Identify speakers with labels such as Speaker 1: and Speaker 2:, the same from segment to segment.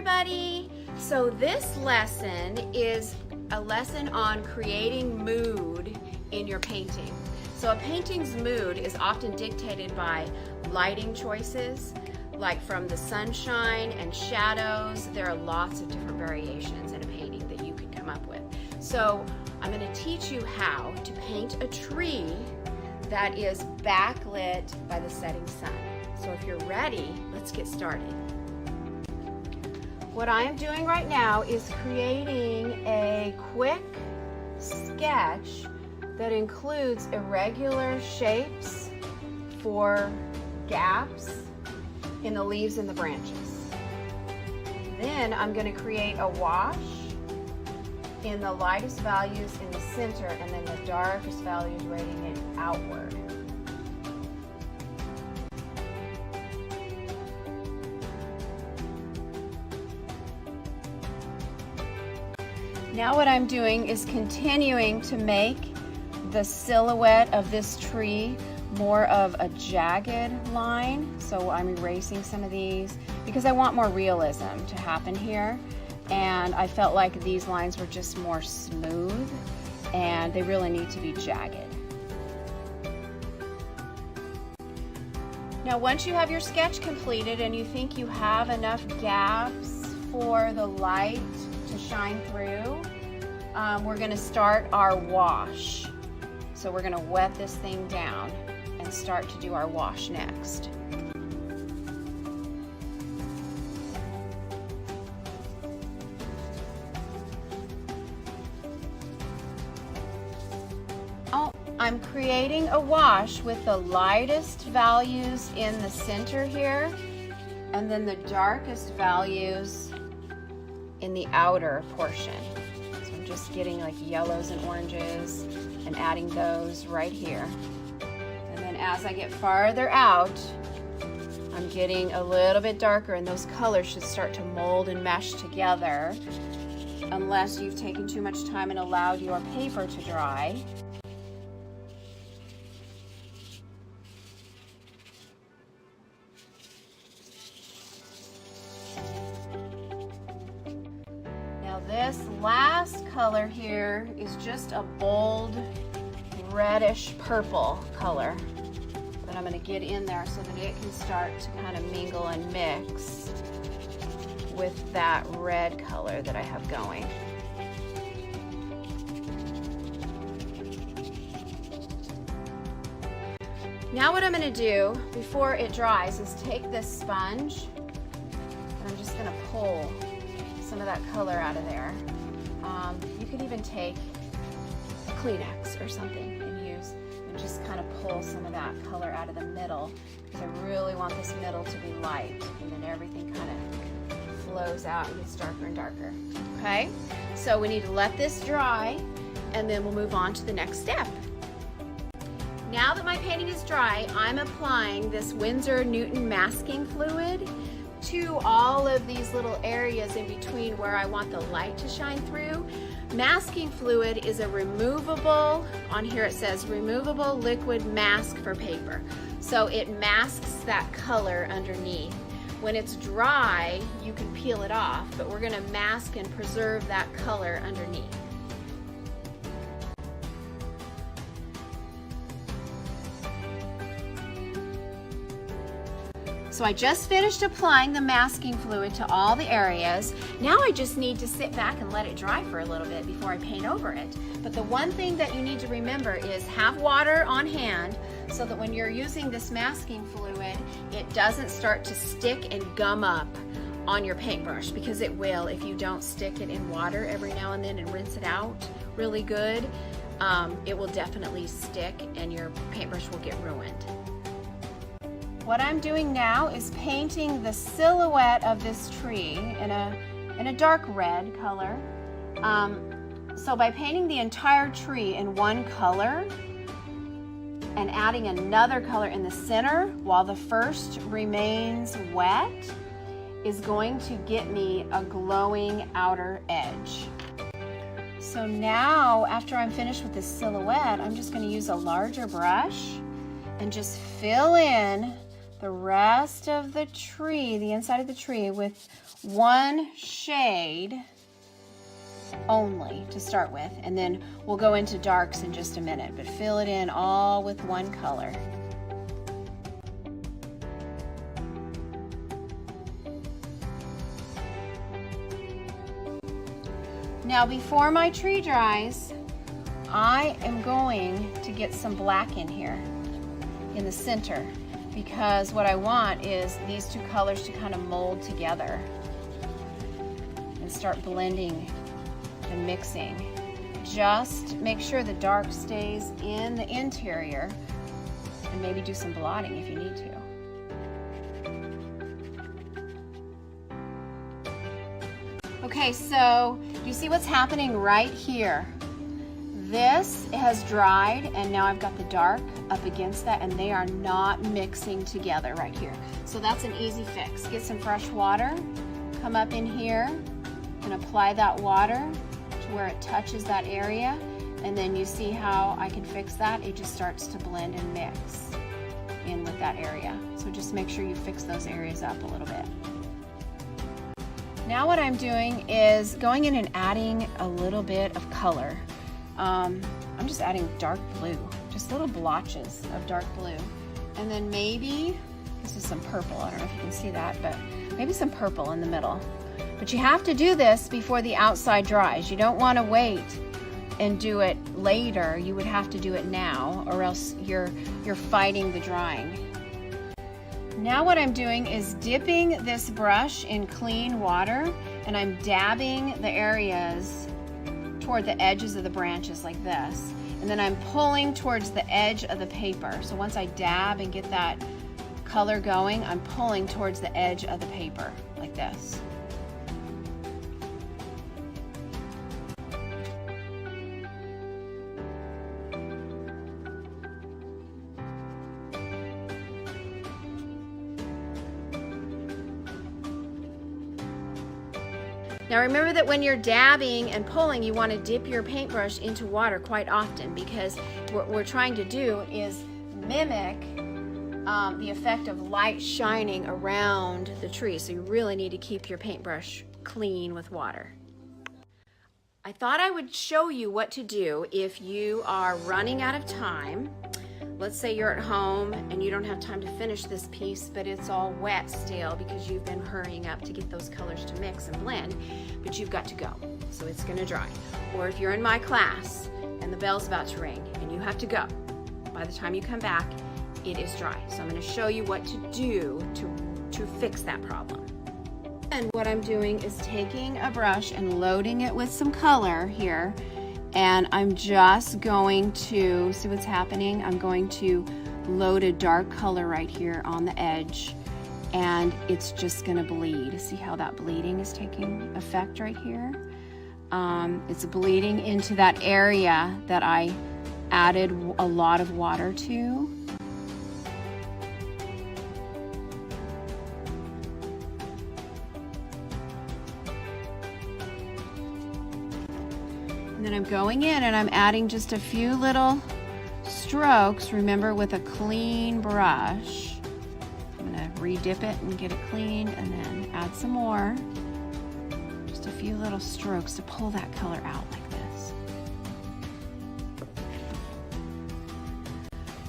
Speaker 1: everybody. So this lesson is a lesson on creating mood in your painting. So a painting's mood is often dictated by lighting choices, like from the sunshine and shadows. There are lots of different variations in a painting that you can come up with. So I'm going to teach you how to paint a tree that is backlit by the setting sun. So if you're ready, let's get started. What I am doing right now is creating a quick sketch that includes irregular shapes for gaps in the leaves and the branches. Then I'm going to create a wash in the lightest values in the center and then the darkest values radiating outward. Now what I'm doing is continuing to make the silhouette of this tree more of a jagged line. So I'm erasing some of these because I want more realism to happen here. And I felt like these lines were just more smooth and they really need to be jagged. Now once you have your sketch completed and you think you have enough gaps for the light to shine through, we're going to start our wash. So we're going to wet this thing down and start to do our wash next. I'm creating a wash with the lightest values in the center here and then the darkest values in the outer portion. So I'm just getting like yellows and oranges and adding those right here. And then as I get farther out, I'm getting a little bit darker and those colors should start to mold and mesh together unless you've taken too much time and allowed your paper to dry. This last color here is just a bold reddish purple color that I'm going to get in there so that it can start to kind of mingle and mix with that red color that I have going. Now what I'm going to do before it dries is take this sponge and I'm just going to pull some of that color out of there. You could even take a Kleenex or something and just kind of pull some of that color out of the middle because I really want this middle to be light and then everything kind of flows out and gets darker and darker. Okay, so we need to let this dry and then we'll move on to the next step. Now that my painting is dry, I'm applying this Winsor Newton masking fluid to all of these little areas in between where I want the light to shine through. Masking fluid is a removable, on here it says removable liquid mask for paper. So it masks that color underneath. When it's dry, you can peel it off, but we're gonna mask and preserve that color underneath. So I just finished applying the masking fluid to all the areas. Now I just need to sit back and let it dry for a little bit before I paint over it. But the one thing that you need to remember is have water on hand so that when you're using this masking fluid, it doesn't start to stick and gum up on your paintbrush, because it will if you don't stick it in water every now and then and rinse it out really good. It will definitely stick and your paintbrush will get ruined. What I'm doing now is painting the silhouette of this tree in a dark red color. So by painting the entire tree in one color and adding another color in the center while the first remains wet is going to get me a glowing outer edge. So now after I'm finished with this silhouette, I'm just going to use a larger brush and just fill in the rest of the tree, the inside of the tree, with one shade only to start with, and then we'll go into darks in just a minute, but fill it in all with one color. Now before my tree dries, I am going to get some black in here in the center, because what I want is these two colors to kind of mold together and start blending and mixing. Just make sure the dark stays in the interior, and maybe do some blotting if you need to. Okay, so you see what's happening right here? This has dried, and now I've got the dark up against that, and they are not mixing together right here. So that's an easy fix. Get some fresh water, come up in here, and apply that water to where it touches that area, and then you see how I can fix that? It just starts to blend and mix in with that area. So just make sure you fix those areas up a little bit. Now what I'm doing is going in and adding a little bit of color. I'm just adding dark blue, just little blotches of dark blue. And then maybe, this is some purple, I don't know if you can see that, but maybe some purple in the middle. But you have to do this before the outside dries. You don't want to wait and do it later. You would have to do it now, or else you're fighting the drying. Now what I'm doing is dipping this brush in clean water, and I'm dabbing the areas toward the edges of the branches like this, and then I'm pulling towards the edge of the paper. So once I dab and get that color going, I'm pulling towards the edge of the paper like this. Now remember that when you're dabbing and pulling, you want to dip your paintbrush into water quite often, because what we're trying to do is mimic the effect of light shining around the tree. So you really need to keep your paintbrush clean with water. I thought I would show you what to do if you are running out of time. Let's say you're at home and you don't have time to finish this piece, but it's all wet still because you've been hurrying up to get those colors to mix and blend, but you've got to go, so it's going to dry. Or if you're in my class and the bell's about to ring and you have to go, by the time you come back, it is dry. So I'm going to show you what to do to fix that problem. And what I'm doing is taking a brush and loading it with some color here. And I'm just going to, see what's happening? I'm going to load a dark color right here on the edge, and it's just gonna bleed. See how that bleeding is taking effect right here? It's bleeding into that area that I added a lot of water to. And then I'm going in and I'm adding just a few little strokes, remember, with a clean brush. I'm gonna re-dip it and get it clean, and then add some more. Just a few little strokes to pull that color out like this.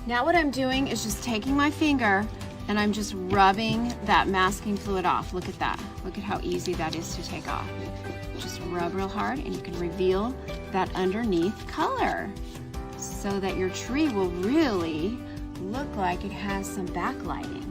Speaker 1: Now what I'm doing is just taking my finger and I'm just rubbing that masking fluid off. Look at that. Look at how easy that is to take off. Just rub real hard and you can reveal that underneath color so that your tree will really look like it has some backlighting.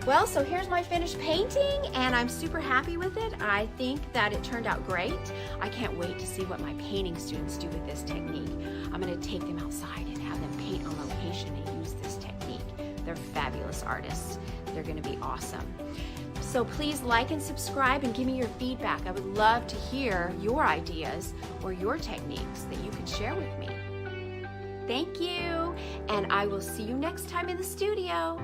Speaker 1: Well, so here's my finished painting, and I'm super happy with it. I think that it turned out great. I can't wait to see what my painting students do with this technique. I'm going to take them outside and have them paint on location and use this technique. They're fabulous artists. They're going to be awesome. So please like and subscribe and give me your feedback. I would love to hear your ideas or your techniques that you could share with me. Thank you, and I will see you next time in the studio.